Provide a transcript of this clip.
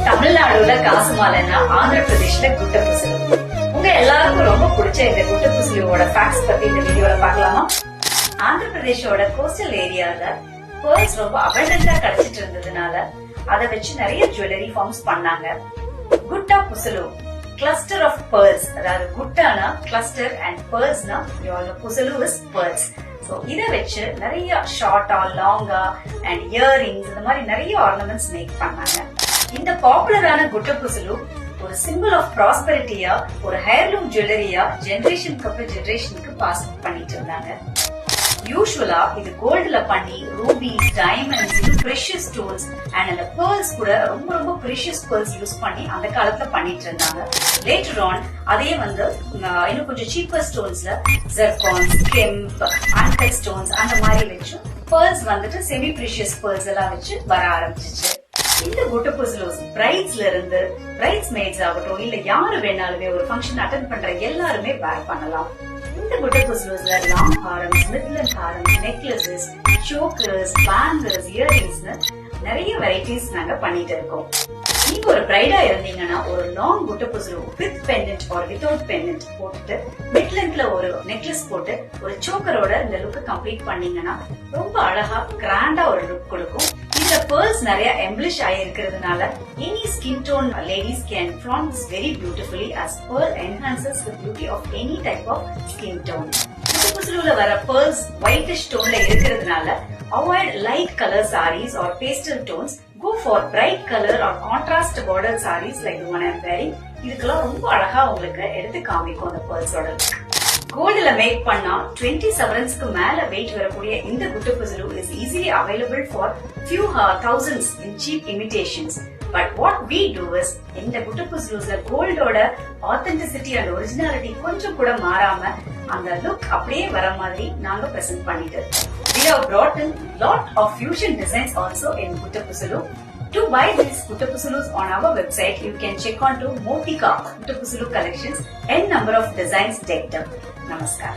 தமிழ்நாடுல காசுமாலைன்னா ஆந்திர பிரதேஷ்ல குட்டப்புசுலு. உங்க எல்லாருக்கும் ரொம்ப பிடிச்ச இந்த குட்டப்புசுலுவோட ஃபேக்ட்ஸ் பத்தி இந்த வீடியோல பார்க்கலாமா? ஆந்திர பிரதேஷோட கோஸ்டல் ஏரியால பேர்ல்ஸ் ரொம்ப அபண்டன்டா கிடைச்சிட்டு இருந்ததுனால அதை வச்சு நிறைய ஜுவல்லரி ஃபார்ம்ஸ் பண்ணாங்க. குட்டா புசுலு கிளஸ்டர் ஆஃப் பேர்ல்ஸ், அதாவது குட்டானா கிளஸ்டர் அண்ட் பேர்ல்ஸ்னா புசுலு இஸ் பேர்ல்ஸ். இத வச்சு நிறைய ஷார்ட்டா லாங்கா அண்ட் இயரிங்ஸ் இந்த மாதிரி நிறைய ஆர்னமெண்ட்ஸ் மேக் பண்ணாங்க. இந்த பாப்புலரான குட்டப்புசுலு ஒரு சிம்பிள் ஆஃப் ப்ராஸ்பெரிட்டியா, ஒரு ஹேர்லூம் ஜுவல்லரியா ஜெனரேஷனுக்கு அப்புறம் ஜெனரேஷனுக்கு பாஸ் பண்ணிட்டு இருந்தாங்க. யூசுவலா இது கோல்டுல பண்ணி rupees, diamonds, precious stones and அந்த பேர்ல்ஸ் கூட ரொம்ப ரொம்ப பிரஷியஸ் பேர்ல்ஸ் யூஸ் பண்ணி அந்த காலத்துல பண்ணிட்டு இருந்தாங்க. லேட்டர் ஆன் அதே இன்னும் கொஞ்சம் சீப்பர் ஸ்டோன்ஸ்ல ஜெர்கான்ஸ், கெம்ப், அன்கட் ஸ்டோன்ஸ் அந்த மாதிரி வச்சு பேர்ல்ஸ் செமி பிரஷியஸ் பேர்ல்ஸ் எல்லாம் வச்சு வர ஆரம்பிச்சிச்சு. இந்த குட்டப்புசுலூஸ் பிரைட்ஸ்ல இருந்து பிரைட்ஸ் மேட்ஸ் ஆகட்டும், இல்ல யாரு வேணாலுமே ஒரு ஃபங்க்ஷன் அட்டெண்ட் பண்ற எல்லாருமே வேர் பண்ணலாம். இந்த குட்டப்புசுலூஸ்ல லாங் ஹாரம்ஸ், மிட்லண்ட் ஹாரம்ஸ், நெக்லஸஸ், சோக்கர்ஸ், பேங்கிள்ஸ், இயரிங்ஸ் நிறைய வெரைட்டிஸ் நாங்க பண்ணிட்டு இருக்கோம். நீங்க ஒரு பிரைடா இருந்தீங்கன்னா ஒரு லாங் குட்டப்புசுலு with pendant or without pendant போட்டுட்டு மிட்லண்ட்ல ஒரு நெக்லஸ் போட்டு ஒரு சோக்கரோட இந்த லுக் கம்ப்ளீட் பண்ணீங்கன்னா ரொம்ப அழகா கிராண்டா ஒரு லுக் கொடுக்கும். இந்த பேர்ல்ஸ் நிறைய எம்பிளிஷ் ஆயிருக்கிறதுனால any skin tone ladies can flaunt this very beautifully as pearl enhances the beauty of any type of skin tone. குட்டப்புசுலுல வர பேர்ல்ஸ் whitish டோன்ல இருக்கிறதுனால avoid light color sarees or pastel tones. Go for bright color or contrast bordered sarees like the one I'm wearing. இதுக்கெல்லாம் ரொம்ப அழகா உங்களுக்கு எடுத்து காமிக்கும் அந்த பேர்ல்ஸோட. கோல்டுல make பண்ணா 20 சவரன்ஸ்க்கு மேல வெயிட் வரக்கூடிய இந்த குட்டப்புசுலு is easily available for few thousands in cheap imitations. But what we do is இந்த குட்டப்புசுலுஸ்ல கோல்டோட authenticity and originality கொஞ்சம் கூட மாறாம அந்த லுக் அப்படியே வர மாதிரி நாங்க பிரசன்ட் பண்ணிட்டு இருக்கோம். We have brought in lot of fusion designs also in Kuttapusulu. To buy these Kuttapusulus on our website, you can check on to Motika Kuttapusulu collections and number of designs decked up. Namaskar.